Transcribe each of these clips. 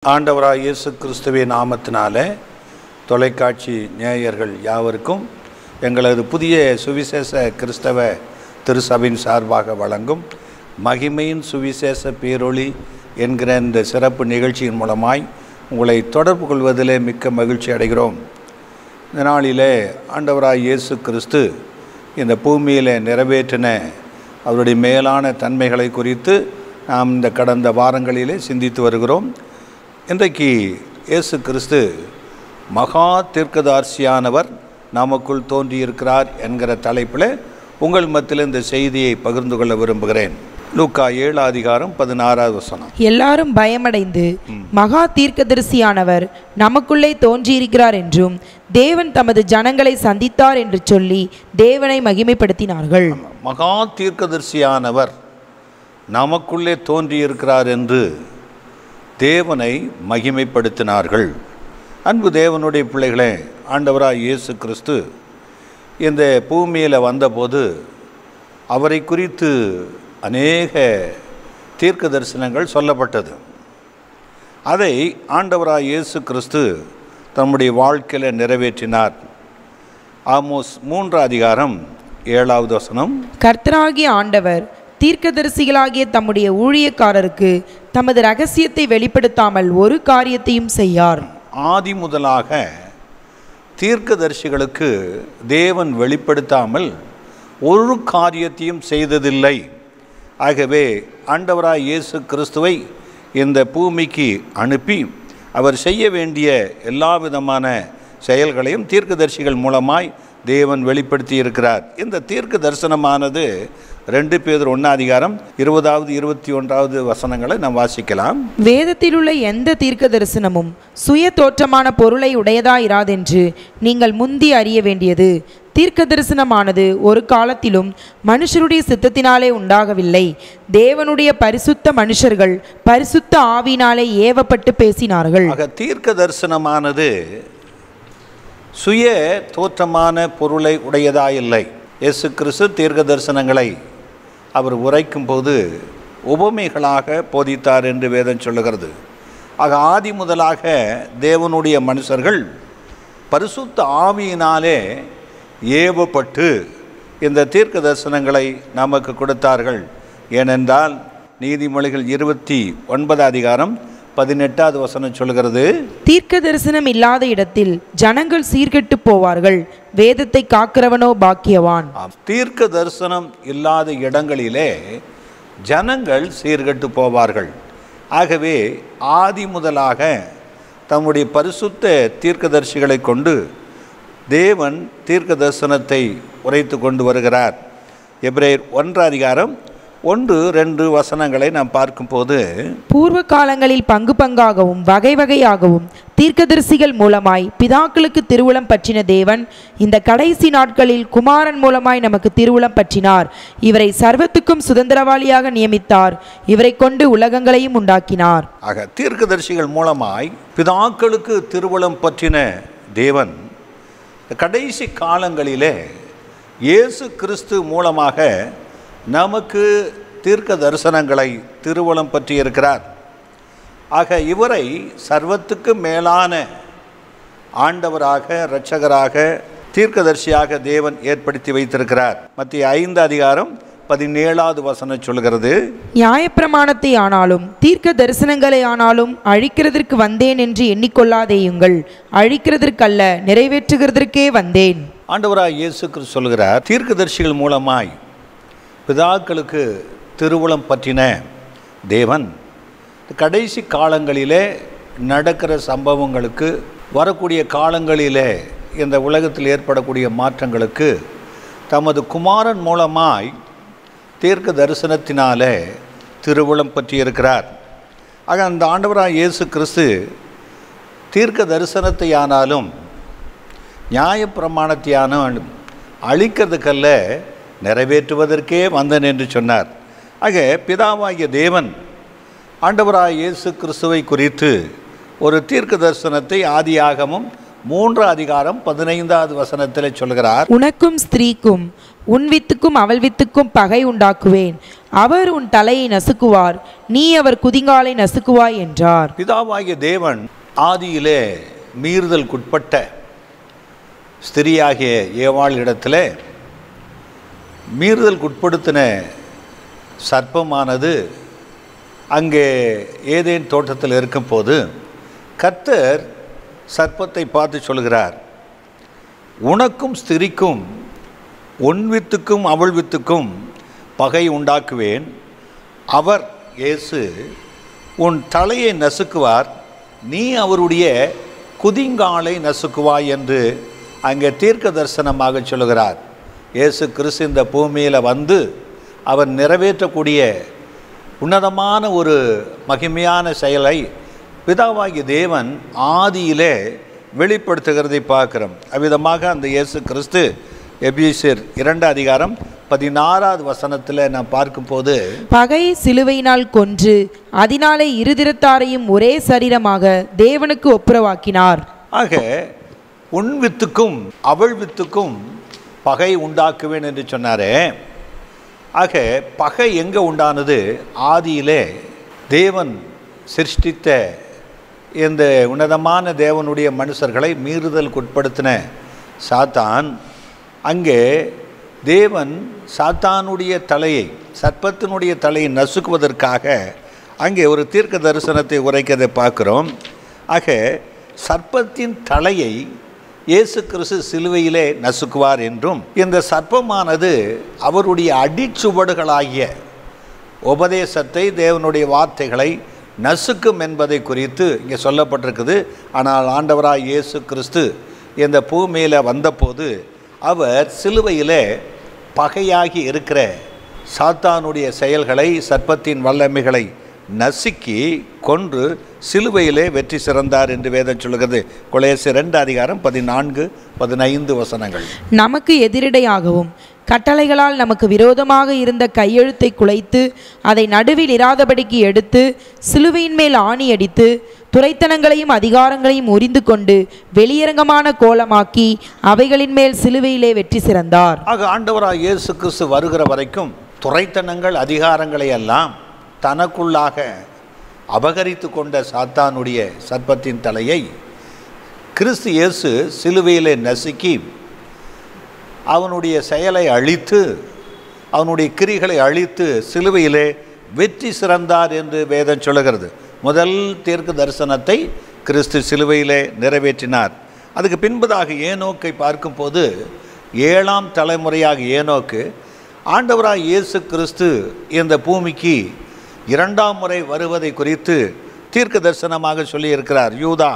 ஆண்டவராய் இயேசு கிறிஸ்துவின் நாமத்தினாலே தொலைக்காட்சி நேயர்கள் யாவருக்கும் எங்களது புதிய சுவிசேஷ கிறிஸ்தவ திருசபையின் சார்பாக வழங்கும் மகிமையின் சுவிசேஷ பேரொளி என்கிற இந்த சிறப்பு நிகழ்ச்சியின் மூலமாய் உங்களை தொடர்பு கொள்வதிலே மிக்க மகிழ்ச்சி அடைகிறோம். இந்த நாளிலே ஆண்டவராய் இயேசு கிறிஸ்து இந்த பூமியில் நிறைவேற்றின அவருடைய மேலான தன்மைகளை குறித்து நாம் இந்த கடந்த வாரங்களிலே சிந்தித்து வருகிறோம். இன்றைக்கு இயேசு கிறிஸ்து மகா தீர்க்கதரிசியானவர் நமக்குள் தோன்றியிருக்கிறார் என்கிற தலைப்பில் உங்கள் மத்தியில் இந்த செய்தியை பகிர்ந்து கொள்ள விரும்புகிறேன். லூக்கா 7:16. எல்லாரும் பயமடைந்து மகா தீர்க்கதரிசியானவர் நமக்குள்ளே தோன்றியிருக்கிறார் என்றும் தேவன் தமது ஜனங்களை சந்தித்தார் என்று சொல்லி தேவனை மகிமைப்படுத்தினார்கள். மகா தீர்க்கதரிசியானவர் நமக்குள்ளே தோன்றியிருக்கிறார் என்று தேவனை மகிமைப்படுத்தினார்கள். அன்பு தேவனுடைய பிள்ளைகளே, ஆண்டவராய் இயேசு கிறிஸ்து இந்த பூமியில் வந்தபோது அவரை குறித்து அநேக தீர்க்க தரிசனங்கள் சொல்லப்பட்டது. அதை ஆண்டவராய் இயேசு கிறிஸ்து தம்முடைய வாழ்க்கையில் நிறைவேற்றினார். ஆமோஸ் 3:7. கர்த்தராகிய ஆண்டவர் தீர்க்கதரிசிகளாகிய தம்முடைய ஊழியக்காரருக்கு தமது இரகசியத்தை வெளிப்படுத்தாமல் ஒரு காரியத்தையும் செய்யார். ஆதி முதலாக தீர்க்கதரிசிகளுக்கு தேவன் வெளிப்படுத்தாமல் ஒரு காரியத்தையும் செய்ததில்லை. ஆகவே ஆண்டவராய் இயேசு கிறிஸ்துவை இந்த பூமிக்கு அனுப்பி அவர் செய்ய வேண்டிய எல்லா விதமான செயல்களையும் தீர்க்கதரிசிகள் மூலமாய் தேவன் வெளிப்படுத்தி இருக்கிறார். இந்த தீர்க்க தரிசனமானது 2 பேதுரு 1:20-21 நாம் வாசிக்கலாம். வேதத்தில் உள்ள எந்த தீர்க்க தரிசனமும் சுய தோற்றமான பொருளை உடையதாயிராதென்று நீங்கள் முந்தி அறிய வேண்டியது. தீர்க்க தரிசனமானது ஒரு காலத்திலும் மனுஷருடைய சித்தத்தினாலே உண்டாகவில்லை. தேவனுடைய பரிசுத்த மனுஷர்கள் பரிசுத்த ஆவியினாலே ஏவப்பட்டு பேசினார்கள். தீர்க்க தரிசனமானது சுய தோற்றமான பொருளை உடையதாயில்லை. இயேசு கிறிஸ்து தீர்க்க தரிசனங்களை அவர் உரைக்கும் போது உபமைகளாக போதித்தார் என்று வேதம் சொல்லுகிறது. ஆதி முதலாக தேவனுடைய மனுஷர்கள் பரிசுத்த ஆவியினாலே ஏவப்பட்டு இந்த தீர்க்க தரிசனங்களை நமக்கு கொடுத்தார்கள். ஏனென்றால் நீதிமொழிகள் 29:18 சொல்கிறது, தீர்க்க தரிசனம் இல்லாத இடத்தில் ஜனங்கள் சீர்கெட்டு போவார்கள், வேதத்தை காக்கிறவனோ பாக்கியவான். தீர்க்க தரிசனம் இல்லாத இடங்களிலே ஜனங்கள் சீர்கெட்டு போவார்கள். ஆகவே ஆதி முதலாக தம்முடைய பரிசுத்த தீர்க்கதரிசிகளை கொண்டு தேவன் தீர்க்க தரிசனத்தை உரைத்து கொண்டு வருகிறார். எபிரேயர் 1:1-2 நாம் பார்க்கும்போது, பூர்வ காலங்களில் பங்கு பங்காகவும் வகை வகையாகவும் தீர்க்கதரிசிகள் மூலமாய் பிதாக்களுக்கு திருவுளம் பற்றின தேவன் இந்த கடைசி நாட்களில் குமாரன் மூலமாய் நமக்கு திருவுளம் பற்றினார். இவரை சர்வத்துக்கும் சுதந்திரவாளியாக நியமித்தார். இவரை கொண்டு உலகங்களையும் உண்டாக்கினார். ஆக தீர்க்கதரிசிகள் மூலமாய் பிதாக்களுக்கு திருவுளம் பற்றின தேவன் கடைசி காலங்களிலே இயேசு கிறிஸ்து மூலமாக நமக்கு தீர்க்க தரிசனங்களை திருவுளம் பற்றி இருக்கிறார். ஆக இவரை சர்வத்துக்கு மேலான ஆண்டவராக, இரட்சகராக, தீர்க்கதரிசியாக தேவன் ஏற்படுத்தி வைத்திருக்கிறார். மத்திய 5:17 சொல்கிறது, நியாயப்பிரமாணத்தை ஆனாலும் தீர்க்க தரிசனங்களை ஆனாலும் அழிக்கிறதற்கு வந்தேன் என்று எண்ணிக்கொள்ளாதேயுங்கள், அழிக்கிறதற்கல்ல நிறைவேற்றுகிறதற்கே வந்தேன். ஆண்டவராக இயேசு கிறிஸ்து சொல்கிறார், தீர்க்கதரிசிகள் மூலமாய் பிதாக்களுக்கு திருவுளம் பற்றின தேவன் கடைசி காலங்களிலே நடக்கிற சம்பவங்களுக்கு, வரக்கூடிய காலங்களிலே இந்த உலகத்தில் ஏற்படக்கூடிய மாற்றங்களுக்கு தமது குமாரன் மூலமாய் தீர்க்க தரிசனத்தினாலே திருவுளம் பற்றியிருக்கிறார். ஆக அந்த ஆண்டவராக இயேசு கிறிஸ்து தீர்க்க தரிசனத்தை ஆனாலும் நியாயப்பிரமாணத்தையானாலும் அழிக்கிறதுக்கல்ல நிறைவேற்றுவதற்கே வந்தேன் என்று சொன்னார். ஆக பிதாவாகிய தேவன் ஆண்டவராய் இயேசு கிறிஸ்துவை குறித்து ஒரு தீர்க்க தரிசனத்தை ஆதியாகமம் 3:15 சொல்கிறார். உனக்கும் ஸ்திரீக்கும் உன் வித்துக்கும் அவள் வித்துக்கும் பகை உண்டாக்குவேன். அவர் உன் தலையை நசுக்குவார், நீ அவர் குதிங்காலை நசுக்குவாய் என்றார். பிதாவாகிய தேவன் ஆதியிலே மீறுதலுக்குட்பட்ட ஸ்திரியாகிய ஏவாள் இடத்துல மீறுதலுக்குட்படுத்தின சர்ப்பமானது அங்கே ஏதேன் தோட்டத்தில் இருக்கும்போது கர்த்தர் சர்ப்பத்தை பார்த்து சொல்கிறார், உனக்கும் ஸ்திரிக்கும் உன் வித்துக்கும் அவள் வித்துக்கும் பகை உண்டாக்குவேன். அவர் இயேசு உன் தலையை நசுக்குவார், நீ அவருடைய குதிங்காலை நசுக்குவாய் என்று அங்கே தீர்க்க தரிசனமாக சொல்கிறார். இயேசு கிறிஸ்து இந்த பூமியில் வந்து அவர் நிறைவேற்றக்கூடிய உன்னதமான ஒரு மகிமையான செயலை பிதாவாகிய தேவன் ஆதியிலே வெளிப்படுத்துகிறதை பார்க்கிறோம். அவ்விதமாக அந்த இயேசு கிறிஸ்து எபேசியர் 2:16 நான் பார்க்கும்போது, பகை சிலுவையினால் கொன்று அதனாலே இருதிரத்தாரையும் ஒரே சரீரமாக தேவனுக்கு ஒப்புரவாக்கினார். ஆக உன் வித்துக்கும் அவள் வித்துக்கும் பகை உண்டாக்குவேன் என்று சொன்னாரே. ஆக பகை எங்கே உண்டானது? ஆதியிலே தேவன் சிருஷ்டித்த இந்த உன்னதமான தேவனுடைய மனுஷர்களை மீறுதலுக்குட்படுத்தின சாத்தான், அங்கே தேவன் சாத்தானுடைய தலையை, சர்ப்பத்தினுடைய தலையை நசுக்குவதற்காக அங்கே ஒரு தீர்க்க தரிசனத்தை உரைக்கிறதை பார்க்குறோம். ஆக சர்ப்பத்தின் தலையை இயேசு கிறிஸ்து சிலுவையிலே நசுக்குவார் என்றும், இந்த சர்ப்பமானது அவருடைய அடிச்சுவடுகளாகிய உபதேசத்தை, தேவனுடைய வார்த்தைகளை நசுக்கும் என்பதை குறித்து இங்கே சொல்லப்பட்டிருக்குது. ஆனால் ஆண்டவராய் இயேசு கிறிஸ்து இந்த பூமியில் வந்தபோது அவர் சிலுவையிலே பகையாகி இருக்கிற சாத்தானுடைய செயல்களை, சர்ப்பத்தின் வல்லமைகளை நசுக்கி கொன்று சிலுவையிலே வெற்றி சிறந்தார் என்று வேதம் சொல்கிறது. கொலோசியர் 2:14-15 நமக்கு எதிரிடையாகவும் கட்டளைகளால் நமக்கு விரோதமாக இருந்த கையெழுத்தை குலைத்து அதை நடுவில் இராதபடிக்கு எடுத்து சிலுவையின் மேல் ஆணியடித்து துரைத்தனங்களையும் அதிகாரங்களையும் உரிந்து கொண்டு வெளியரங்கமான கோலமாக்கி அவைகளின் மேல் சிலுவையிலே வெற்றி சிறந்தார். ஆக ஆண்டவராய் இயேசு கிறிஸ்து வருகிற வரைக்கும் துரைத்தனங்கள், அதிகாரங்களை எல்லாம் தனக்குள்ளாக அபகரித்து கொண்ட சாத்தானுடைய சர்ப்பத்தின் தலையை கிறிஸ்து இயேசு சிலுவையிலே நசுக்கி அவனுடைய செயலை அழித்து, அவனுடைய கிரிகளை அழித்து சிலுவையிலே வெற்றி சிறந்தார் என்று வேதம் சொல்லுகிறது. முதல் தீர்க்க தரிசனத்தை கிறிஸ்து சிலுவையிலே நிறைவேற்றினார். அதுக்கு பின்பதாக ஏனோக்கை பார்க்கும்போது 7ஆம் தலைமுறையாக ஏனோக்கு ஆண்டவராய் இயேசு கிறிஸ்து இந்த பூமிக்கு 2ஆம் முறை வருவதை குறித்து தீர்க்க தரிசனமாக சொல்லியிருக்கிறார். யூதா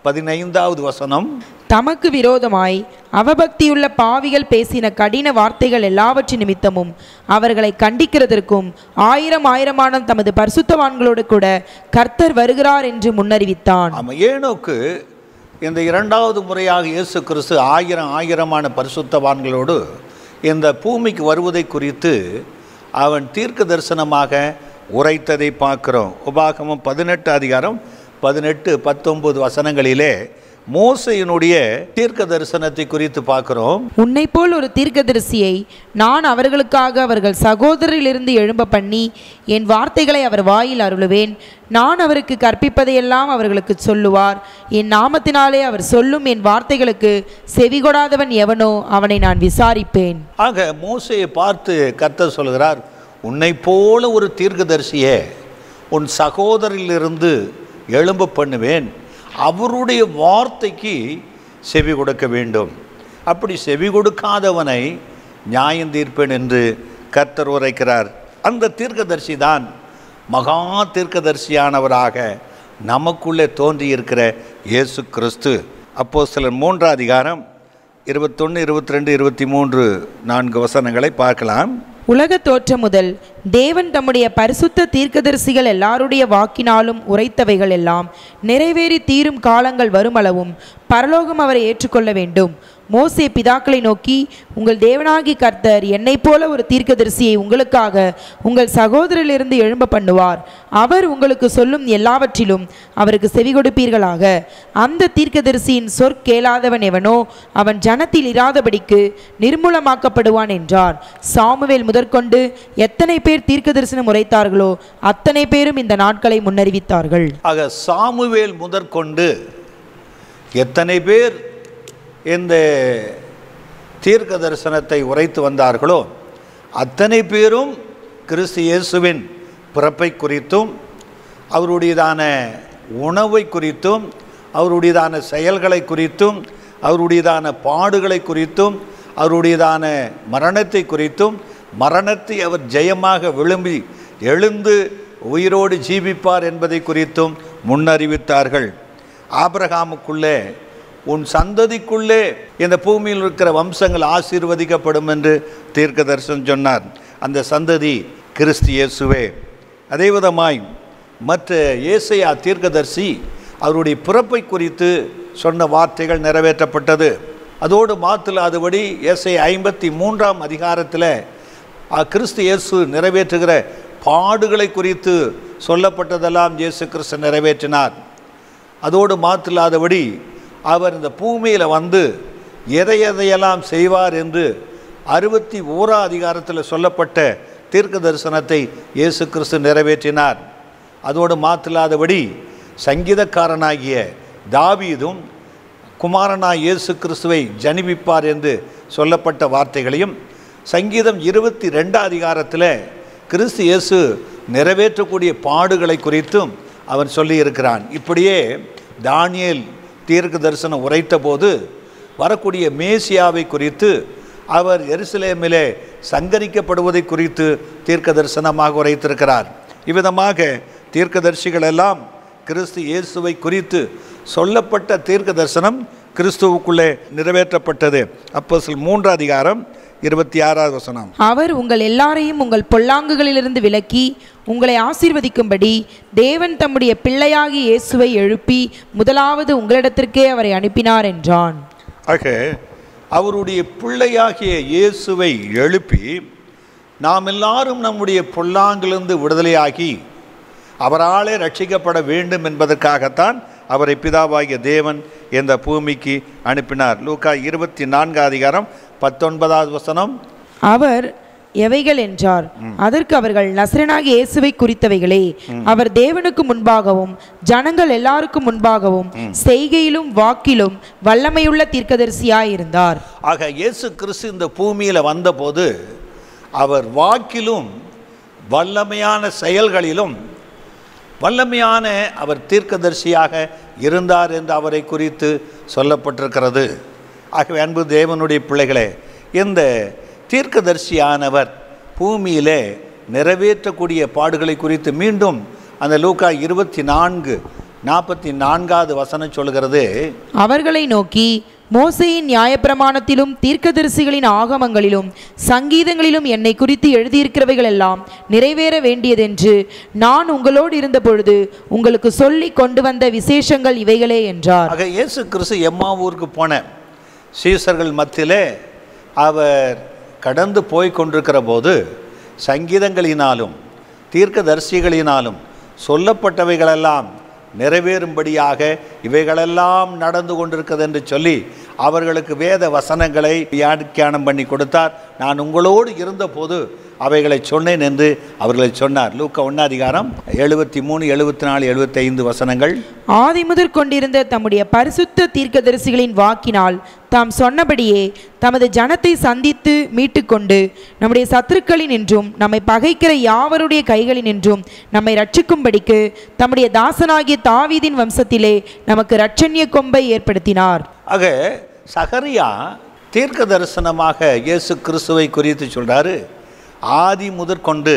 15 தமக்கு விரோதமாய் அவபக்தியுள்ள பாவிகள் பேசின கடின வார்த்தைகள் எல்லாவற்றின் நிமித்தமும் அவர்களை கண்டிக்கிறதற்கும் 1000 தமது பரிசுத்தவான்களோடு கூட கர்த்தர் வருகிறார் என்று முன்னறிவித்தான். ஏனோக்கு இந்த 2வது முறையாக இயேசு கிறிஸ்து 1000 பரிசுத்தவான்களோடு இந்த பூமிக்கு வருவதை குறித்து அவன் தீர்க்க தரிசனமாக உரைத்ததை பார்க்கிறோம். உபாகமம் 18:18-19 மோசையினுடைய தீர்க்க தரிசனத்தை குறித்து பார்க்கிறோம். உன்னை போல் ஒரு தீர்க்கதரிசியை நான் அவர்களுக்காக அவர்கள் சகோதரிலிருந்து எழும்ப பண்ணி என் வார்த்தைகளை அவர் வாயில் அருளுவேன். நான் அவருக்கு கற்பிப்பதையெல்லாம் அவர்களுக்கு சொல்லுவார். என் நாமத்தினாலே அவர் சொல்லும் என் வார்த்தைகளுக்கு செவிகொடாதவன் எவனோ அவனை நான் விசாரிப்பேன். ஆக மோசையை பார்த்து கர்த்தர் சொல்கிறார், உன்னை போல ஒரு தீர்க்கதரிசியை உன் சகோதரிலிருந்து எழும்ப பண்ணுவேன், அவருடைய வார்த்தைக்கு செவி கொடுக்க வேண்டும், அப்படி செவி கொடுக்காதவனை நியாயம் தீர்ப்பேன் என்று கர்த்தர் உரைக்கிறார். அந்த தீர்க்கதரிசி தான் மகா தீர்க்கதரிசியானவராக நமக்குள்ளே தோன்றியிருக்கிற இயேசு கிறிஸ்து. அப்போஸ்தலர் 3:21-22-23 பார்க்கலாம். உலக தோற்றம் முதல் தேவன் தம்முடைய பரிசுத்த தீர்க்கதரிசிகள் எல்லாருடைய வாக்கினாலும் உரைத்தவைகள் எல்லாம் நிறைவேறி தீரும் காலங்கள் வருமளவும் பரலோகம் அவரை ஏற்றுக்கொள்ள வேண்டும். மோசே பிதாக்களை நோக்கி, உங்கள் தேவனாகி கர்த்தர் என்னைப் போல ஒரு தீர்க்கதரிசியை உங்களுக்காக உங்கள் சகோதரிலிருந்து எழும்ப பண்ணுவார். அவர் உங்களுக்கு சொல்லும் எல்லாவற்றிலும் அவருக்கு செவி கொடுப்பீர்களாக. அந்த தீர்க்கதரிசியின் சொற்கேளாதவன் எவனோ அவன் ஜனத்தில் இராதபடிக்கு நிர்மூலமாக்கப்படுவான் என்றார். சாமுவேல் முதற்கொண்டு எத்தனை பேர் தீர்க்க தரிசனம் உரைத்தார்களோ அத்தனை பேரும் இந்த நாட்களை முன்னறிவித்தார்கள். ஆக சாமுவேல் முதற்கொண்டு எத்தனை பேர் இந்த தீர்க்க தரிசனத்தை உரைத்து வந்தார்களோ அத்தனை பேரும் கிறிஸ்து இயேசுவின் பிறப்பை குறித்தும் அவருடையதான உணவை குறித்தும் அவருடையதான செயல்களை குறித்தும் அவருடையதான பாடுகளை குறித்தும் அவருடையதான மரணத்தை குறித்தும் மரணத்தை அவர் ஜெயமாக விழும்பி எழுந்து உயிரோடு ஜீவிப்பார் என்பதை குறித்தும் முன்னறிவித்தார்கள். ஆபிரகாமுக்குள்ளே உன் சந்ததிக்குள்ளே இந்த பூமியில் இருக்கிற வம்சங்கள் ஆசீர்வதிக்கப்படும் என்று தீர்க்க தரிசனம் சொன்னார். அந்த சந்ததி கிறிஸ்து இயேசுவே. அதே விதமாய் மற்ற ஏசாயா தீர்க்கதரிசி அவருடைய பிறப்பை குறித்து சொன்ன வார்த்தைகள் நிறைவேற்றப்பட்டது. அதோடு மாத்திராதபடி ஏசாயா 53ஆம் அதிகாரத்தில் கிறிஸ்து இயேசு நிறைவேற்றுகிற பாடுகளை குறித்து சொல்லப்பட்டதெல்லாம் இயேசு கிறிஸ்து நிறைவேற்றினார். அதோடு மாத்திராதபடி அவர் இந்த பூமியில் வந்து எதையெல்லாம் செய்வார் என்று 61ஆம் அதிகாரத்தில் சொல்லப்பட்ட தீர்க்க தரிசனத்தை இயேசு கிறிஸ்து நிறைவேற்றினார். அதோடு மாத்திராதபடி சங்கீதக்காரனாகிய தாவீதும் குமாரனாய் இயேசு கிறிஸ்துவை ஜனிப்பிப்பார் என்று சொல்லப்பட்ட வார்த்தைகளையும் சங்கீதம் 22ஆம் அதிகாரத்தில் கிறிஸ்து இயேசு நிறைவேற்றக்கூடிய பாடுகளை குறித்தும் அவன் சொல்லியிருக்கிறான். இப்படியே தானியேல் தீர்க்க தரிசனம் உரைத்த போது வரக்கூடிய மேசியாவை குறித்து அவர் எருசலேமிலே சங்கரிக்கப்படுவதை குறித்து தீர்க்க தரிசனமாக உரைத்திருக்கிறார். இவ்விதமாக தீர்க்கதரிசிகள் எல்லாம் கிறிஸ்து இயேசுவை குறித்து சொல்லப்பட்ட தீர்க்க தரிசனம் கிறிஸ்துவுக்குள்ளே நிறைவேற்றப்பட்டது. அப்போஸ்தலர் 3ஆம் அதிகாரம் 26வது வசனம். அவர் உங்கள் எல்லாரையும் உங்கள் பொல்லாங்குகளிலிருந்து விலக்கி உங்களை ஆசீர்வதிக்கும்படி தேவன் தம்முடைய பிள்ளையாகி இயேசுவை எழுப்பி முதலாவது உங்களிடத்திற்கே அவரை அனுப்பினார் என்றான். ஆக அவருடைய பிள்ளையாகிய இயேசுவை எழுப்பி நாம் எல்லாரும் நம்முடைய பொல்லாங்கிலிருந்து விடுதலையாகி அவராலே ரட்சிக்கப்பட வேண்டும் என்பதற்காகத்தான் அவரை பிதாவாகிய தேவன் இந்த பூமிக்கு அனுப்பினார். லூக்கா 24ஆம் அதிகாரம் 19வது வசனம். அவர் எவைகள் என்றார். அதற்கு அவர்கள் நசரேயனாகிய இயேசுவை குறித்தவைகளே. அவர் தேவனுக்கு முன்பாகவும் ஜனங்கள் எல்லாருக்கும் முன்பாகவும் செய்கையிலும் வாக்கிலும் வல்லமையுள்ள தீர்க்கதரிசியாயிருந்தார். ஆக இயேசு கிறிஸ்து இந்த பூமியில் வந்தபோது அவர் வாக்கிலும் வல்லமையான செயல்களிலும் வல்லமையான அவர் தீர்க்கதரிசியாக இருந்தார் என்று அவரை குறித்து சொல்லப்பட்டிருக்கிறது. ஆகவே அன்பு தேவனுடைய பிள்ளைகளே, இந்த தீர்க்கதரிசியானவர் பூமியிலே நிறைவேற்றக்கூடிய பாடுகளை குறித்து மீண்டும் அந்த லூக்கா 24:44வது வசனம் சொல்கிறது. அவர்களை நோக்கி, மோசேயின் நியாயப்பிரமாணத்திலும் தீர்க்கதரிசிகளின் ஆகமங்களிலும் சங்கீதங்களிலும் என்னை குறித்து எழுதியிருக்கிறவைகள் எல்லாம் நிறைவேற வேண்டியதென்று நான் உங்களோடு இருந்த பொழுது உங்களுக்கு சொல்லி கொண்டு வந்த விசேஷங்கள் இவைகளே என்றார். ஆக இயேசு கிறிஸ்து எம்மாவூருக்கு போன சீசர்கள் மத்தியிலே அவர் கடந்து போய் கொண்டிருக்கிற போது சங்கீதங்களினாலும் தீர்க்கதரிசிகளினாலும் சொல்லப்பட்டவைகளெல்லாம் நிறைவேறும்படியாக இவைகளெல்லாம் நடந்து கொண்டிருக்கிறது என்று சொல்லி அவர்களுக்கு வேத வசனங்களை வியாக்கியானம் பண்ணி கொடுத்தார். நான் உங்களோடு இருந்தபோது அவைகளை சொன்னேன் என்று அவர்களை சொன்னார். லூக்கா 1ஆம் அதிகாரம் 73, 74, 75 வசனங்கள். ஆதி முதற் கொண்டிருந்த தம்முடைய பரிசுத்த தீர்க்கதரிசிகளின் வாக்கினால் தாம் சொன்னபடியே தமது ஜனத்தை சந்தித்து மீட்டுக்கொண்டு நம்முடைய சத்துருக்களின் என்றும் நம்மை பகைக்கிற யாவருடைய கைகளின் என்றும் நம்மை ரட்சிக்கும்படிக்கு தம்முடைய தாசனாகிய தாவீதின் வம்சத்திலே நமக்கு இரட்சண்ய கொம்பை ஏற்படுத்தினார். ஆக சகரியா தீர்க்க தரிசனமாக இயேசு கிறிஸ்துவை குறித்து சொல்றாரு. ஆதி முதற்கொண்டு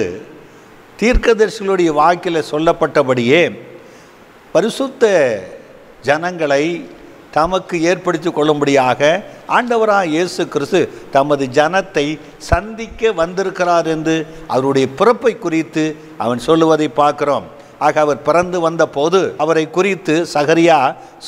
தீர்க்கதரிசிகளுடைய வாக்கில் சொல்லப்பட்டபடியே பரிசுத்த ஜனங்களை தமக்கு ஏற்படுத்தி கொள்ளும்படியாக ஆண்டவராக இயேசு கிறிஸ்து தமது ஜனத்தை சந்திக்க வந்திருக்கிறார் என்று அவருடைய பிறப்பை குறித்து அவன் சொல்லுவதை பார்க்கிறோம். ஆக அவர் பிறந்து வந்த போது அவரை குறித்து சகரியா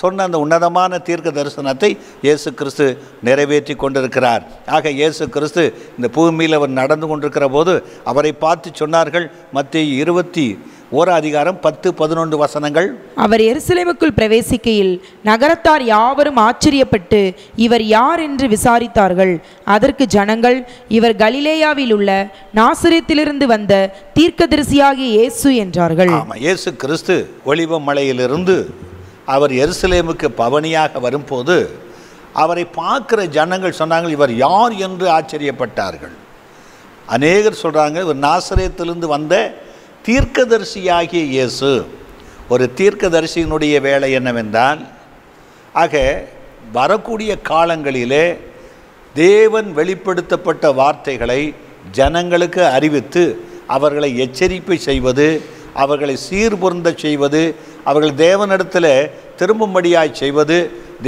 சொன்ன அந்த உன்னதமான தீர்க்க தரிசனத்தை இயேசு கிறிஸ்து நிறைவேற்றி கொண்டிருக்கிறார். ஆக இயேசு கிறிஸ்து இந்த பூமியில் அவர் நடந்து கொண்டிருக்கிற போது அவரை பார்த்து சொன்னார்கள். மத்தேயு 21:10-11 வசனங்கள். அவர் எருசலேமுக்குள் பிரவேசிக்கையில் நகரத்தார் யாவரும் ஆச்சரியப்பட்டு இவர் யார் என்று விசாரித்தார்கள். அதற்கு ஜனங்கள், இவர் கலிலேயாவில் உள்ள நாசரேத்திலிருந்து வந்த தீர்க்கதரிசியாகிய இயேசு என்றார்கள். இயேசு கிறிஸ்து ஒலிவ மலையிலிருந்து அவர் எருசலேமுக்கு பவனியாக வரும்போது அவரை பார்க்கிற ஜனங்கள் சொன்னாங்க, இவர் யார் என்று ஆச்சரியப்பட்டார்கள். அநேகர் சொல்கிறாங்க, இவர் நாசரேத்திலிருந்து வந்த தீர்க்கதரிசியாகிய இயேசு. ஒரு தீர்க்கதரிசியினுடைய வேலை என்னவென்றால், ஆக வரக்கூடிய காலங்களிலே தேவன் வெளிப்படுத்தப்பட்ட வார்த்தைகளை ஜனங்களுக்கு அறிவித்து அவர்களை எச்சரிப்பை செய்வது, அவர்களை சீர்பொருந்த செய்வது, அவர்கள் தேவனிடத்தில் திரும்பும்படியாய் செய்வது,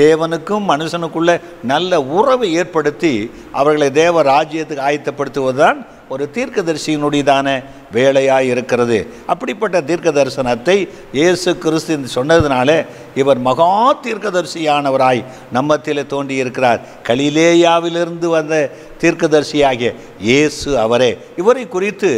தேவனுக்கும் மனுஷனுக்குள்ள நல்ல உறவை ஏற்படுத்தி அவர்களை தேவ ராஜ்யத்துக்கு ஆயத்தப்படுத்துவதுதான் ஒரு தீர்க்கதரிசியினுடையதான வேலையாக இருக்கிறது. அப்படிப்பட்ட தீர்க்க தரிசனத்தை இயேசு கிறிஸ்து சொன்னதுனால இவர் மகா தீர்க்கதரிசியானவராய் நம்மத்திலே தோன்றியிருக்கிறார். கலிலேயாவிலிருந்து வந்த தீர்க்கதரிசியாகிய இயேசு அவரே. இவரை குறித்து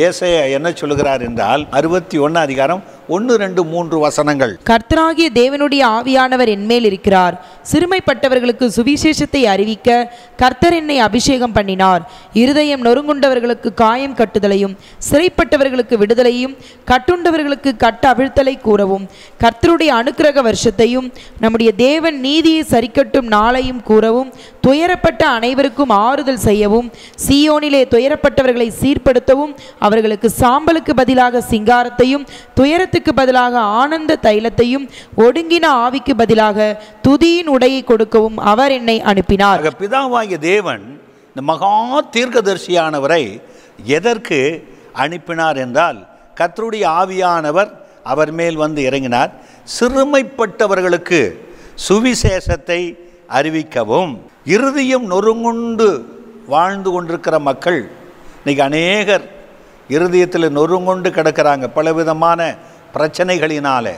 ஏசாயா என்ன சொல்லுகிறார் என்றால் 61:1-3 வசனங்கள். கர்த்தராகிய தேவனுடைய ஆவியானவர் என்மேல் இருக்கிறார். சிறுமைப்பட்டவர்களுக்கு சுவிசேஷத்தை அறிவிக்க கர்த்தர் என்னை அபிஷேகம் பண்ணினார். இருதயம் நொறுங்குண்டவர்களுக்கு காயம் கட்டுதலையும் சிறைப்பட்டவர்களுக்கு விடுதலையும் கட்டுண்டவர்களுக்கு கட்ட அவிழ்த்தலை கூறவும் கர்த்தருடைய அனுக்கிரக வருஷத்தையும் நம்முடைய தேவன் நீதியை சரிக்கட்டும் நாளையும் கூறவும் துயரப்பட்ட அனைவருக்கும் ஆறுதல் செய்யவும் சீயோனிலே துயரப்பட்டவர்களை சீர்படுத்தவும் அவர்களுக்கு சாம்பலுக்கு பதிலாக சிங்காரத்தையும் துயரத்துக்கு பதிலாக ஆனந்த தைலத்தையும் ஒடுங்கின ஆவிக்கு பதிலாக துதியின் உடையை கொடுக்கவும் அவர் என்னை அனுப்பினார். பிதாவாகிய தேவன் இந்த மகா தீர்க்கதரிசியானவரை எதற்கு அனுப்பினார் என்றால், கர்த்தருடைய ஆவியானவர் அவர் மேல் வந்து இறங்கினார். சிறுமைப்பட்டவர்களுக்கு சுவிசேஷத்தை அறிவிக்கவும், இருதயம் நொறுங்குண்டு வாழ்ந்து கொண்டிருக்கிற மக்கள் இன்றைக்கி அநேகர் இருதயத்தில் நொறுங்குண்டு கிடக்கிறாங்க. பலவிதமான பிரச்சனைகளினாலே,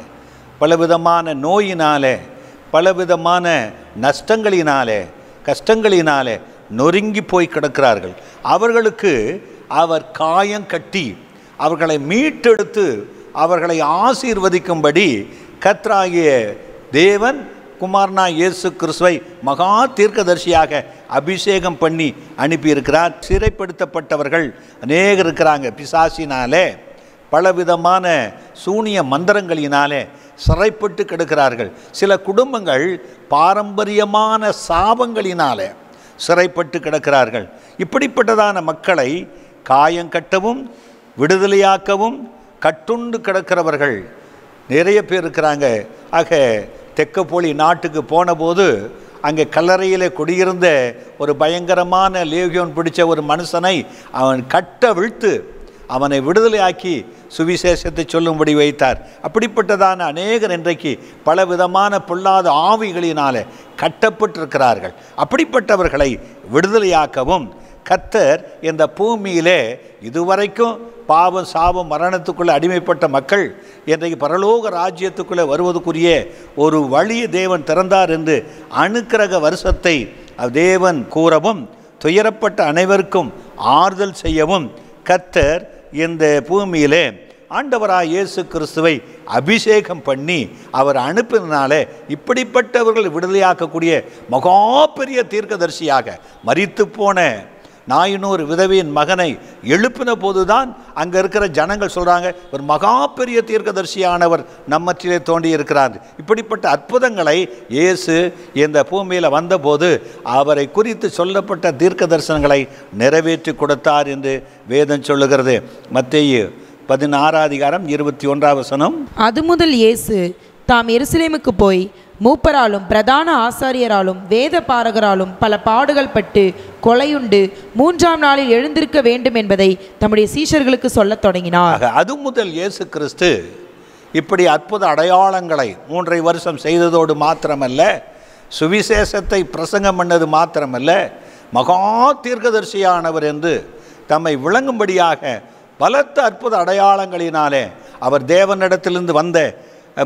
பலவிதமான நோயினாலே, பலவிதமான நஷ்டங்களினாலே, கஷ்டங்களினாலே நொறுங்கி போய் கிடக்கிறார்கள். அவர்களுக்கு அவர் காயம் கட்டி அவர்களை மீட்டெடுத்து அவர்களை ஆசீர்வதிக்கும்படி கர்த்தராகிய தேவன் குமாரனா இயேசு கிறிஸ்துவை மகா தீர்க்கதரிசியாக அபிஷேகம் பண்ணி அனுப்பியிருக்கிறார். சிறைப்படுத்தப்பட்டவர்கள் அநேகர் இருக்கிறாங்க. பிசாசினாலே, பலவிதமான சூனிய மந்திரங்களினாலே சிறைப்பட்டு கிடக்கிறார்கள். சில குடும்பங்கள் பாரம்பரியமான சாபங்களினாலே சிறைப்பட்டு கிடக்கிறார்கள். இப்படிப்பட்டதான மக்களை காயம் கட்டவும் விடுதலையாக்கவும் கட்டுண்டு கிடக்கிறவர்கள் நிறைய பேர் இருக்கிறாங்க. ஆக தெக்கப்போலி நாட்டுக்கு போன போது அங்கே கல்லறையில் குடியிருந்த ஒரு பயங்கரமான லேகியோன் பிடிச்ச ஒரு மனுஷனை அவன் கட்ட விழ்த்து அவனை விடுதலையாக்கி சுவிசேஷத்தை சொல்லும்படி வைத்தார். அப்படிப்பட்டதான அநேகர் இன்றைக்கு பலவிதமான பொல்லாத ஆவிகளினாலே கட்டப்பட்டிருக்கிறார்கள். அப்படிப்பட்டவர்களை விடுதலையாக்கவும் கர்த்தர் இந்த பூமியிலே இதுவரைக்கும் பாவம் சாபம் மரணத்துக்குள்ளே அடிமைப்பட்ட மக்கள் இன்றைக்கு பரலோக ராஜ்யத்துக்குள்ளே வருவதற்குரிய ஒரு வழியை தேவன் திறந்தார் என்று அனுக்கிரக வருஷத்தை தேவன் கூறவும் துயரப்பட்ட அனைவருக்கும் ஆறுதல் செய்யவும் கர்த்தர் இந்த பூமியிலே ஆண்டவராய் இயேசு கிறிஸ்துவை அபிஷேகம் பண்ணி அவர் அனுப்பினாலே இப்படிப்பட்டவர்கள் விடுதலையாக்கக்கூடிய மகா பெரிய தீர்க்கதரிசியாக மரித்து போன நாயினூர் விதவையின் மகனை எழுப்பின போதுதான் அங்கே இருக்கிற ஜனங்கள் சொல்கிறாங்க, ஒரு மகா பெரிய தீர்க்கதரிசியானவர் நம்மற்றிலே தோண்டி இருக்கிறார். இப்படிப்பட்ட அற்புதங்களை இயேசு இந்த பூமியில் வந்தபோது அவரை குறித்து சொல்லப்பட்ட தீர்க்க தரிசனங்களை நிறைவேற்றி கொடுத்தார் என்று வேதம் சொல்லுகிறது. மத்தேயு 16:21. அது முதல் இயேசு தாம் எருசலேமுக்கு போய் மூப்பராலும் பிரதான ஆசாரியராலும் வேத பாரகராலும் பல பாடுகள் பட்டு கொலையுண்டு 3ஆம் நாளில் எழுந்திருக்க வேண்டும் என்பதை தம்முடைய சீஷர்களுக்கு சொல்லத் தொடங்கினார். அது முதல் இயேசு கிறிஸ்து இப்படி அற்புத அடையாளங்களை 3.5 வருஷம் செய்ததோடு மாத்திரமல்ல, சுவிசேஷத்தை பிரசங்கம் பண்ணது மாத்திரமல்ல, மகா தீர்க்கதரிசியானவர் என்று தம்மை விளங்கும்படியாக பலத்த அற்புத அடையாளங்களினாலே அவர் தேவனிடத்திலிருந்து வந்த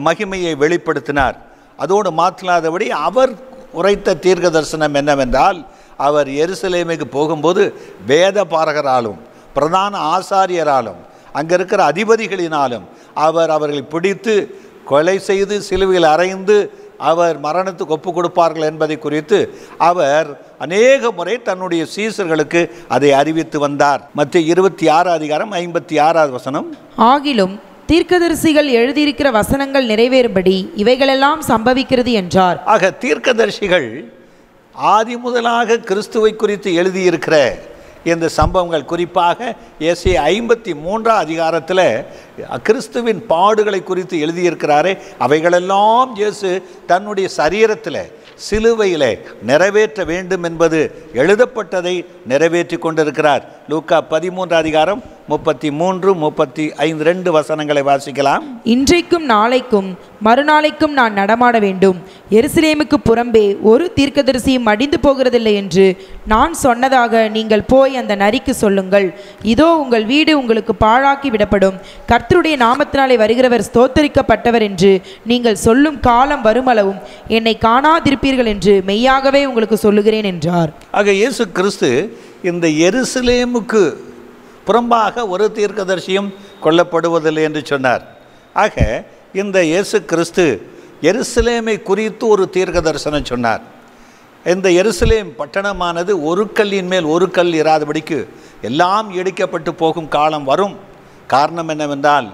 மகிமையை வெளிப்படுத்தினார். அதோடு மாற்றலாதபடி அவர் உரைத்த தீர்க்க தரிசனம் என்னவென்றால், அவர் எருசலேமுக்கு போகும்போது வேத பாரகராலும் பிரதான ஆசாரியராலும் அங்கே இருக்கிற அதிபதிகளினாலும் அவர்களை பிடித்து கொலை செய்து சிலுவையில் அறைந்து அவர் மரணத்துக்கு ஒப்பு கொடுப்பார்கள் என்பதை குறித்து அவர் அநேக முறை தன்னுடைய சீசர்களுக்கு அதை அறிவித்து வந்தார். மத்திய 26 அதிகாரம் 56வது வசனம். ஆகிலும் தீர்க்கதரிசிகள் எழுதியிருக்கிற வசனங்கள் நிறைவேறும்படி இவைகளெல்லாம் சம்பவிக்கிறது என்றார். ஆக தீர்க்கதரிசிகள் ஆதி முதலாக கிறிஸ்துவை குறித்து எழுதியிருக்கிற இந்த சம்பவங்கள், குறிப்பாக ஏசாயா 53 அதிகாரத்தில் கிறிஸ்துவின் பாடுகளை குறித்து எழுதியிருக்கிறாரே, அவைகளெல்லாம் இயேசு தன்னுடைய சரீரத்தில் சிலுவையில் நிறைவேற்ற வேண்டும் என்பது எழுதப்பட்டதை நிறைவேற்றி கொண்டிருக்கிறார். லூக்கா 13 அதிகாரம் 33, 35 2 வசனங்களை வாசிக்கலாம். இன்றைக்கும் நாளைக்கும் மறுநாளைக்கும் நான் நடமாட வேண்டும். எருசலேமுக்கு புறம்பே ஒரு தீர்க்கதரிசியும் மடிந்து போகிறதில்லை என்று நான் சொன்னதாக நீங்கள் போய் அந்த நரிக்கு சொல்லுங்கள். இதோ உங்கள் வீடு உங்களுக்கு பாழாக்கி விடப்படும். கர்த்தருடைய நாமத்தினாலே வருகிறவர் ஸ்தோத்தரிக்கப்பட்டவர் என்று நீங்கள் சொல்லும் காலம் வருமளவும் என்னை காணாதிருப்பீர்கள் என்று மெய்யாகவே உங்களுக்கு சொல்லுகிறேன் என்றார். ஆக இயேசு கிறிஸ்து இந்த எருசலேமுக்கு புறம்பாக ஒரு தீர்க்கதரிசியும் கொல்லப்படுவதில்லை என்று சொன்னார். ஆக இந்த இயேசு கிறிஸ்து எருசலேமை குறித்து ஒரு தீர்க்க தரிசனம் சொன்னார். இந்த எருசலேம் பட்டணமானது ஒரு கல்லின் மேல் ஒரு கல் இராதபடிக்கு எல்லாம் இடிக்கப்பட்டு போகும் காலம் வரும். காரணம் என்னவென்றால்,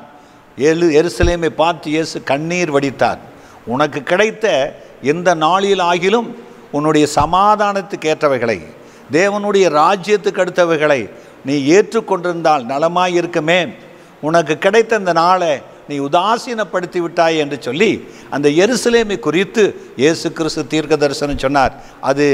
எருசலேமை பார்த்து இயேசு கண்ணீர் வடித்தார். உனக்கு கிடைத்த எந்த நாளில் ஆகிலும் உன்னுடைய சமாதானத்துக்கு ஏற்றவைகளை, தேவனுடைய ராஜ்யத்துக்கு அடுத்தவைகளை நீ ஏற்றுக்கொண்டிருந்தால் நலமாயிருக்குமே. உனக்கு கிடைத்த இந்த நாளை நீ உதாசீனப்படுத்தி விட்டாய் என்று சொல்லி அந்த எருசலேமை குறித்து இயேசு கிறிஸ்து தீர்க்க தரிசனம் சொன்னார். அது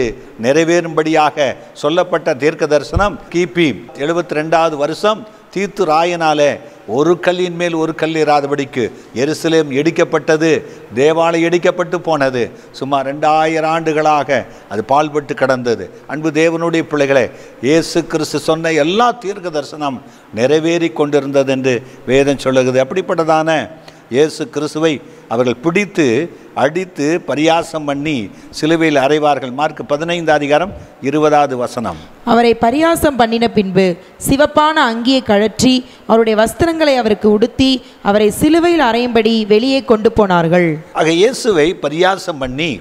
நிறைவேறும்படியாக சொல்லப்பட்ட தீர்க்க தரிசனம் கிபி 72வது வருஷம் தீத்து ராயனாலே ஒரு கல்லின் மேல் ஒரு கல் இராதபடிக்கு எருசலேம் இடிக்கப்பட்டது. தேவாலயம் இடிக்கப்பட்டு போனது. சுமார் 2000 ஆண்டுகளாக அது பால்பட்டு கடந்தது. அன்பு தேவனுடைய பிள்ளைகளே, இயேசு கிறிஸ்து சொன்ன எல்லா தீர்க்க தரிசனம் நிறைவேறி கொண்டிருந்தது என்று வேதம் சொல்லுகிறது. அப்படிப்பட்டதான இயேசு கிறிஸ்துவை அவர்கள் பிடித்து அடித்து பரியாசம் பண்ணி சிலுவையில் அறைவார்கள். மார்க் 15 அதிகாரம் 20வது வசனம். அவரை பரியாசம் பண்ணின பின்பு சிவப்பான அங்கியை கழற்றி அவருடைய வஸ்திரங்களை அவருக்கு உடுத்தி அவரை சிலுவையில் அறையும்படி வெளியே கொண்டு போனார்கள். ஆக இயேசுவை பரியாசம் பண்ணி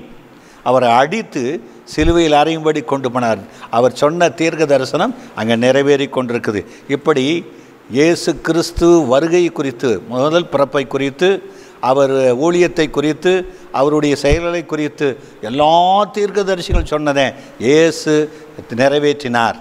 அவரை அடித்து சிலுவையில் அறையும்படி கொண்டு போனார். அவர் சொன்ன தீர்க்க தரிசனம் அங்கே நிறைவேறி கொண்டிருக்குது. இப்படி இயேசு கிறிஸ்து வருகை குறித்து, முதல் பிறப்பை குறித்து, அவர் ஊழியத்தை குறித்து, அவருடைய செயல்களை குறித்து எல்லா தீர்க்கதரிசிகள் சொன்னதை இயேசு நிறைவேற்றினார்.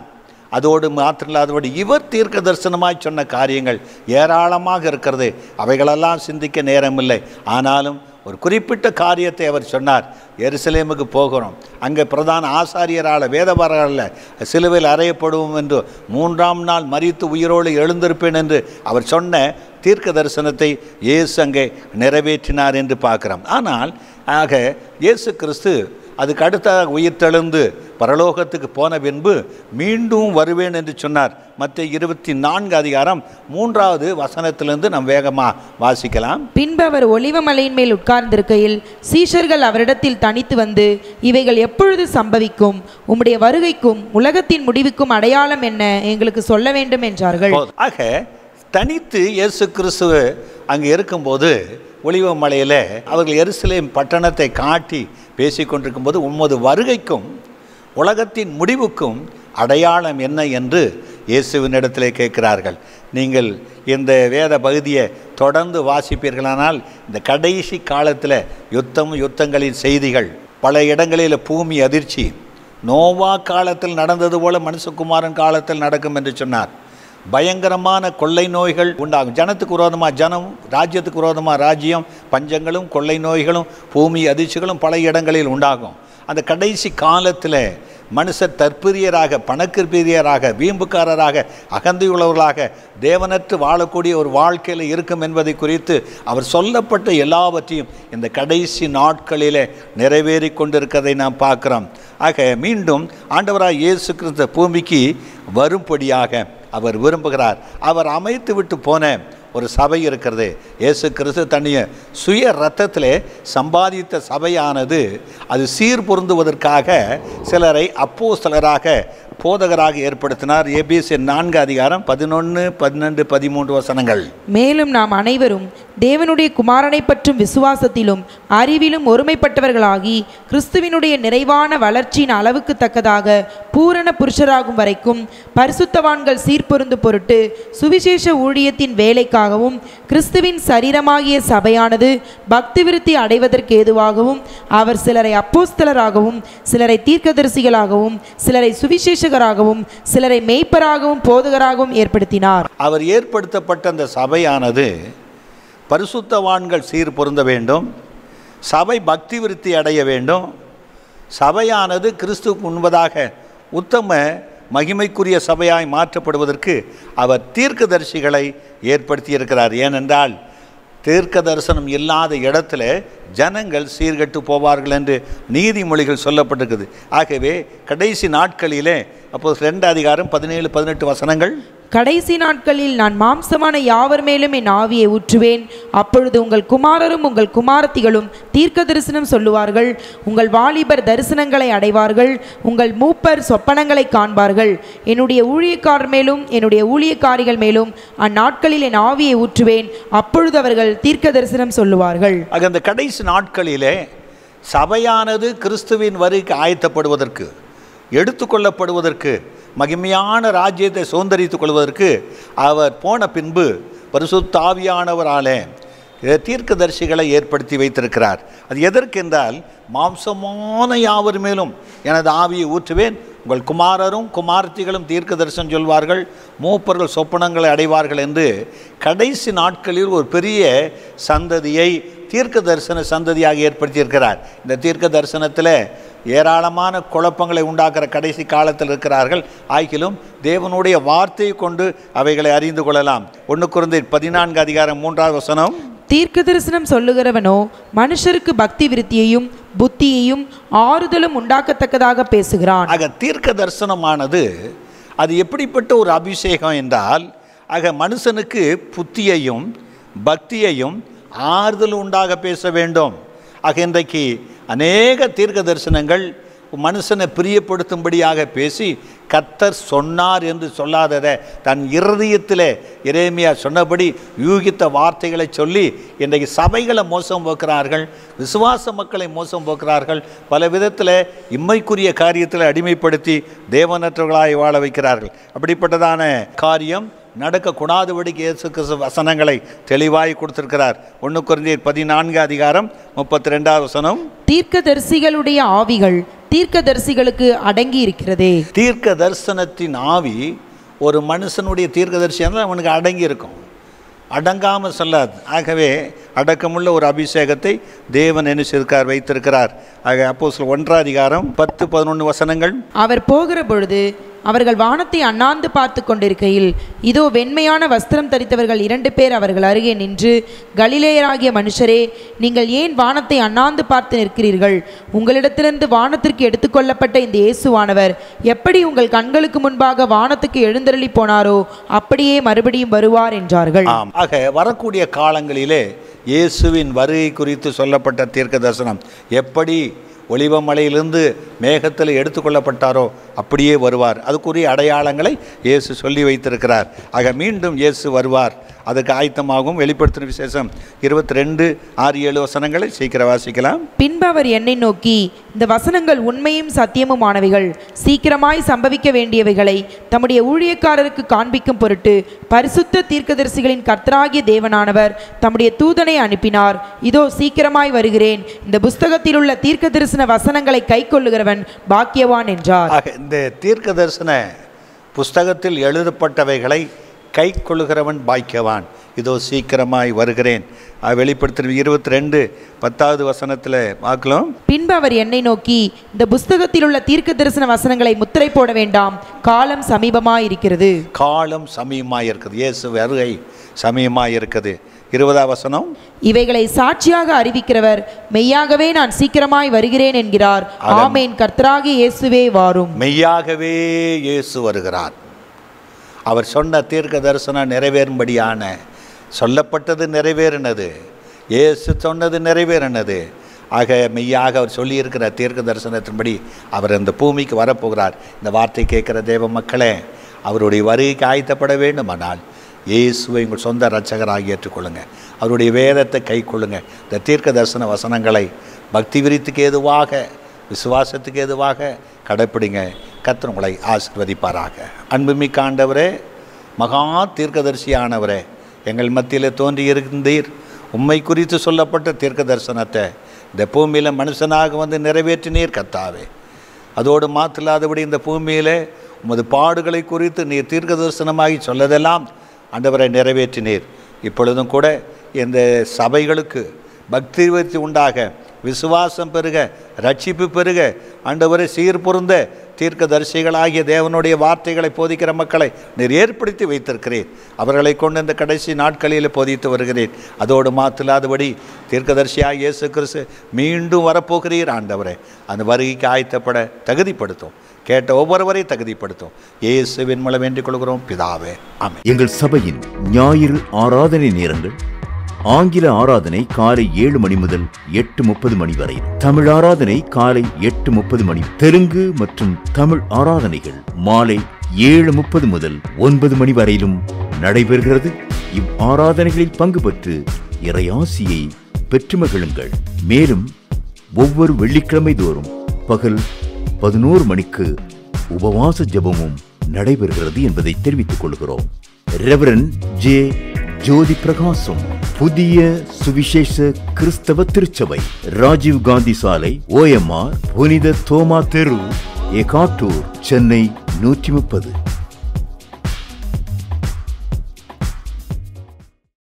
அதோடு மாத்திரமில்லாதபடி இவர் தீர்க்க தரிசனமாய் சொன்ன காரியங்கள் ஏராளமாக இருக்கிறது. அவைகளெல்லாம் சிந்திக்க நேரமில்லை. ஆனாலும் ஒரு குறிப்பிட்ட காரியத்தை அவர் சொன்னார். எருசலேமுக்கு போகிறோம், அங்கே பிரதான ஆசாரியரால் வேதபாரரால் சிலுவையில் அறையப்படுவோம் என்று 3ஆம் நாள் மரித்து உயிரோடு எழுந்திருப்பேன் என்று அவர் சொன்ன தீர்க்க தரிசனத்தை இயேசு அங்கே நிறைவேற்றினார் என்று பார்க்கிறோம். ஆனால் ஆக இயேசு கிறிஸ்து அதுக்கு அடுத்ததாக உயிர்த்தெழுந்து பரலோகத்துக்கு போன பின்பு மீண்டும் வருவேன் என்று சொன்னார். மத்திய 24 அதிகாரம் 3வது வசனத்திலிருந்து நாம் வேகமாக வாசிக்கலாம். பின்பு அவர் ஒலிவமலையின் மேல் உட்கார்ந்திருக்கையில் சீஷர்கள் அவரிடத்தில் தனித்து வந்து, இவைகள் எப்பொழுது சம்பவிக்கும்? உம்முடைய வருகைக்கும் உலகத்தின் முடிவுக்கும் அடையாளம் என்ன? எங்களுக்கு சொல்ல வேண்டும் என்றார்கள். ஆக தனித்து இயேசு கிறிஸ்து அங்கே இருக்கும்போது ஒலிவமலையில் அவர்கள் எருசலேம் பட்டணத்தை காட்டி பேசிக்கொண்டிருக்கும் போது, உமது வருகைக்கும் உலகத்தின் முடிவுக்கும் அடையாளம் என்ன என்று இயேசுவினிடத்திலே கேட்கிறார்கள். நீங்கள் இந்த வேத பகுதியை தொடர்ந்து வாசிப்பீர்களானால் இந்த கடைசி காலத்தில் யுத்தங்களின் செய்திகள், பல இடங்களில் பூமி அதிர்ச்சி, நோவா காலத்தில் நடந்தது போல மனுஷகுமாரன் காலத்தில் நடக்கும் என்று சொன்னார். பயங்கரமான கொள்ளை நோய்கள் உண்டாகும். ஜனத்துக்கு விரோதமாக ஜனம், ராஜ்யத்துக்கு விரோதமாக ராஜ்யம், பஞ்சங்களும் கொள்ளை நோய்களும் பூமி அதிர்ச்சிகளும் பல இடங்களில் உண்டாகும். அந்த கடைசி காலத்தில் மனுஷர் தற்பிரியராக, பணக்கிற்பிரியராக, வீம்புக்காரராக, அகந்தையுள்ளவர்களாக தேவனற்று வாழக்கூடிய ஒரு வாழ்க்கையில் இருக்கும் என்பதை குறித்து அவர் சொல்லப்பட்ட எல்லாவற்றையும் இந்த கடைசி நாட்களில் நிறைவேறி கொண்டிருக்கிறதை நாம் பார்க்குறோம். ஆக மீண்டும் ஆண்டவராக இயேசு கிறிஸ்து பூமிக்கு வரும்படியாக அவர் விரும்புகிறார். அவர் அமைத்து விட்டு போன ஒரு சபை இருக்கிறது. இயேசு கிறிஸ்து தன்னுடைய சுய இரத்தத்திலே சம்பாதித்த சபையானது அது சீர் பொருந்துவதற்காக சிலரை அப்போஸ்தலராக போதகராக ஏற்படுத்தினார். எபேசியர் 4:11, 12, 13 வசனங்கள். மேலும் நாம் அனைவரும் தேவனுடைய குமாரனை பற்றும் விசுவாசத்திலும் அறிவிலும் ஒருமைப்பட்டவர்களாகி கிறிஸ்துவினுடைய நிறைவான வளர்ச்சியின் அளவுக்கு தக்கதாக பூரண புருஷராகும் வரைக்கும் பரிசுத்தவான்கள் சீர்பொருந்தும் பொருட்டு சுவிசேஷ ஊழியத்தின் வேலைக்காகவும் கிறிஸ்துவின் சரீரமாகிய சபையானது பக்தி விருத்தி அடைவதற்கு ஏதுவாகவும் அவர் சிலரை அப்போஸ்தலராகவும் சிலரை தீர்க்கதரிசிகளாகவும் சிலரை சுவிசேஷகராகவும் சிலரை மேய்ப்பராகவும் போதகராகவும் ஏற்படுத்தினார். அவர் ஏற்படுத்தப்பட்ட அந்த சபையானது பரிசுத்தவான்கள் சீர் பொருந்த வேண்டும், சபை பக்தி விருத்தி அடைய வேண்டும், சபையானது கிறிஸ்துவுக்கு முன்பதாக உத்தம மகிமைக்குரிய சபையாய் மாற்றப்படுவதற்கு அவர் தீர்க்கதரிசிகளை ஏற்படுத்தியிருக்கிறார். ஏனென்றால் தீர்க்க தரிசனம் இல்லாத இடத்துல ஜனங்கள் சீர்கெட்டு போவார்கள் என்று நீதிமொழிகள் சொல்லப்பட்டிருக்குது. ஆகவே கடைசி நாட்களிலே அப்போ 2:17-18 வசனங்கள். கடைசி நாட்களில் நான் மாம்சமான யாவர் மேலும் என் ஆவியை ஊற்றுவேன். அப்பொழுது உங்கள் குமாரரும் உங்கள் குமாரத்திகளும் தீர்க்க தரிசனம் சொல்லுவார்கள். உங்கள் வாலிபர் தரிசனங்களை அடைவார்கள். உங்கள் மூப்பர் சொப்பனங்களை காண்பார்கள். என்னுடைய ஊழியக்காரர் மேலும் என்னுடைய ஊழியக்காரிகள் மேலும் அந்நாட்களில் என் ஆவியை ஊற்றுவேன். அப்பொழுது அவர்கள் தீர்க்க தரிசனம் சொல்லுவார்கள். அந்த கடைசி நாட்களிலே சபையானது கிறிஸ்துவின் வருகைக்கு ஆயத்தப்படுவதற்கு, எடுத்துக்கொள்ளப்படுவதற்கு, மகிமையான ராஜ்யத்தை சுதந்தரித்துக் கொள்வதற்கு அவர் போன பின்பு பரிசுத்த ஆவியானவராலே தீர்க்கதரிசிகளை ஏற்படுத்தி வைத்திருக்கிறார். அது எதற்கென்றால் மாம்சமான யாவர் மேலும் எனது ஆவியை ஊற்றுவேன். உங்கள் குமாரரும் குமாரத்திகளும் தீர்க்க தரிசனம் சொல்வார்கள், மூப்பர்கள் சொப்பனங்களை அடைவார்கள் என்று கடைசி நாட்களில் ஒரு பெரிய சந்ததியை தீர்க்க தரிசன சந்ததியாக ஏற்படுத்தியிருக்கிறார். இந்த தீர்க்க தரிசனத்தில் ஏராளமான குழப்பங்களை உண்டாக்குற கடைசி காலத்தில் இருக்கிறார்கள். ஆகிலும் தேவனுடைய வார்த்தையை கொண்டு அவைகளை அறிந்து கொள்ளலாம். 1 கொரிந்தியர் 14:3 தீர்க்க தரிசனம் சொல்லுகிறவனோ மனுஷருக்கு பக்தி விருத்தியையும் புத்தியையும் ஆறுதலும் உண்டாக்கத்தக்கதாக பேசுகிறான். ஆக தீர்க்க தரிசனமானது அது எப்படிப்பட்ட ஒரு அபிஷேகம் என்றால், ஆக மனுஷனுக்கு புத்தியையும் பக்தியையும் ஆறுதல் உண்டாக பேச வேண்டும். ஆக இன்றைக்கு அநேக தீர்க்க தரிசனங்கள் மனுஷனை பிரியப்படுத்தும்படியாக பேசி கர்த்தர் சொன்னார் என்று சொல்லாததை தன் இருதயத்தில் எரேமியா சொன்னபடி யூகித்த வார்த்தைகளை சொல்லி இன்றைக்கு சபைகளை மோசம் போக்குறார்கள், விசுவாச மக்களை மோசம் போக்குறார்கள், பல விதத்தில் இம்மைக்குரிய காரியத்தில் அடிமைப்படுத்தி தேவனற்றவர்களாய் வாழ வைக்கிறார்கள். அப்படிப்பட்டதான காரியம் நடக்கக்கூடாதபடிக்கு இயேசு கிறிஸ்து வசனங்களை தெளிவாய் கொடுத்திருக்கிறார். 1 கொரிந்தியர் 14:32 தீர்க்கதரிசிகளுடைய ஆவிகள் தீர்க்கதரிசிகளுக்கு அடங்கி இருக்கிறதே. தீர்க்க தரிசனத்தின் ஆவி ஒரு மனுஷனுடைய தீர்க்கதரிசியாக அவனுக்கு அடங்கி இருக்கும், அடங்காமல் சொல்லாது. ஆகவே அடக்கமுள்ள ஒரு அபிஷேகத்தை தேவன் என்ன செய்திருக்கார், வைத்திருக்கிறார். ஆக அப்போஸ்தலர் 1:10-11 அவர் போகிற பொழுது அவர்கள் வானத்தை அண்ணாந்து பார்த்து கொண்டிருக்கையில் இதோ வெண்மையான வஸ்திரம் தரித்தவர்கள் 2 பேர் அவர்கள் அருகே நின்று, கலிலேயராகிய மனுஷரே, நீங்கள் ஏன் வானத்தை அண்ணாந்து பார்த்து நிற்கிறீர்கள்? உங்களிடத்திலிருந்து வானத்திற்கு எடுத்துக்கொள்ளப்பட்ட இந்த இயேசுவானவர் எப்படி உங்கள் கண்களுக்கு முன்பாக வானத்துக்கு எழுந்தருளி போனாரோ அப்படியே மறுபடியும் வருவார் என்றார்கள். ஆக வரக்கூடிய காலங்களிலே இயேசுவின் வருகை குறித்து சொல்லப்பட்ட தீர்க்க தரிசனம் எப்படி ஒலிவமலையிலிருந்து மேகத்தில் எடுத்துக்கொள்ளப்பட்டாரோ அப்படியே வருவார். அதுக்குரிய அடையாளங்களை இயேசு சொல்லி வைத்திருக்கிறார். ஆக மீண்டும் இயேசு வருவார், அதுக்கு ஆயத்தமாகவும். வெளிப்படுத்தின விசேஷம் 22:6-7 சீக்கிரம் வாசிக்கலாம். பின்பு அவர் என்னை நோக்கி, இந்த வசனங்கள் உண்மையும் சத்தியமுமானவைகள், சீக்கிரமாய் சம்பவிக்க வேண்டியவைகளை தம்முடைய ஊழியக்காரருக்கு காண்பிக்கும் பொருட்டு பரிசுத்த தீர்க்கதரிசிகளின் கர்த்தராகிய தேவனானவர் தம்முடைய தூதனை அனுப்பினார். இதோ சீக்கிரமாய் வருகிறேன். இந்த புஸ்தகத்தில் உள்ள தீர்க்க தரிசன வசனங்களை கை கொள்ளுகிறவன் பாக்கியவான் என்றார். இந்த தீர்க்க தரிசன புஸ்தகத்தில் எழுதப்பட்டவைகளை கை கொள்ளுகிறவன் பாக்கியவான். இதோ சீக்கிரமாய் வருகிறேன். வெளிப்படுத்தின 22:10 பார்க்கலாம். பின்பு அவர் என்னை நோக்கி, இந்த புஸ்தகத்தில் உள்ள தீர்க்க தரிசன வசனங்களை முத்திரை போட வேண்டாம், காலம் சமீபமாய் இருக்கிறது. காலம் சமீபமாய் இருக்குது, இயேசு வருகை சமீபமாய் இருக்குது. 20 இவைகளை சாட்சியாக அறிவிக்கிறவர் மெய்யாகவே நான் சீக்கிரமாய் வருகிறேன் என்கிறார். ஆமென். கர்த்தராகிய இயேசுவே வாரும். மெய்யாகவே இயேசு வருகிறார். அவர் சொன்ன தீர்க்க தரிசனம் நிறைவேறும்படியான சொல்லப்பட்டது நிறைவேறினது, இயேசு சொன்னது நிறைவேறினது. ஆக மெய்யாக அவர் சொல்லியிருக்கிற தீர்க்க தரிசனத்தின்படி அவர் இந்த பூமிக்கு வரப்போகிறார். இந்த வார்த்தை கேட்குற தேவ மக்களே, அவருடைய வருகைக்கு ஆயத்தப்பட வேண்டுமானால் இயேசுவை உங்கள் சொந்த இரட்சகராக ஏற்றுக்கொள்ளுங்கள். அவருடைய வேதத்தை கை கொள்ளுங்கள். இந்த தீர்க்க தரிசன வசனங்களை பக்தி விருத்திக்கு ஏதுவாக, விசுவாசத்துக்கு ஏதுவாக கடைப்பிடிங்க. கர்த்தர் உங்களை ஆசீர்வதிப்பாராக. அன்புமிக்க ஆண்டவரே, மகா தீர்க்கதரிசியானவரே, எங்கள் மத்தியில் தோன்றியிருந்தீர். உம்மை குறித்து சொல்லப்பட்ட தீர்க்க தரிசனத்தை இந்த பூமியில் மனுஷனாக வந்து நிறைவேற்றினீர் கர்த்தாவே. அதோடு மாத்தில்லாதபடி இந்த பூமியில் உமது பாடுகளை குறித்து நீர் தீர்க்க தரிசனமாகி சொல்லதெல்லாம் ஆண்டவரை நிறைவேற்றினீர். இப்பொழுதும் கூட இந்த சபைகளுக்கு பக்தி விருத்தி உண்டாக, விசுவாசம் பெருக, ரட்சிப்பு பெருக, ஆண்டவரை சீர் பொருந்த தீர்க்கதரிசிகளாகிய தேவனுடைய வார்த்தைகளை போதிக்கிற மக்களை நீர் ஏற்படுத்தி வைத்திருக்கிறீர். அவர்களை கொண்டு இந்த கடைசி நாட்களில் போதித்து வருகிறேன். அதோடு மாத்தில்லாதபடி தீர்க்கதரிசியாக இயேசு கிறிஸ்து மீண்டும் வரப்போகிறீர் ஆண்டவரே. அந்த வருகைக்கு ஆயத்தப்பட தகுதிப்படுத்தும். கேட்ட ஒவ்வொருவரை தகுதிப்படுத்தும். இயேசுவின் மூலம் வேண்டிக் கொள்கிறோம் பிதாவே, ஆமென். எங்கள் சபையின் ஞாயிறு ஆராதனை நேரங்கள்: ஆங்கில ஆராதனை காலை 7 மணி முதல் 8:30 மணி வரை, தமிழ் ஆராதனை காலை 8:30 மணி, தெலுங்கு மற்றும் தமிழ் ஆராதனைகள் மாலை 7:30 முதல் 9 மணி வரையிலும் நடைபெறுகிறது. இவ் ஆராதனைகளில் பங்கு பெற்று இறையாசியை பெற்று மகிழுங்கள். மேலும் ஒவ்வொரு வெள்ளிக்கிழமை தோறும் பகல் 11 மணிக்கு உபவாச ஜெபமும் நடைபெறுகிறது என்பதை தெரிவித்துக் கொள்கிறோம். ரெவரண்ட் ஜே ஜோதி பிரகாசம், புதிய சுவிசேஷ கிறிஸ்தவ திருச்சபை, ராஜீவ் காந்தி சாலை, OMR, புனித தோமா தெரு, எகாட்டூர், சென்னை 130.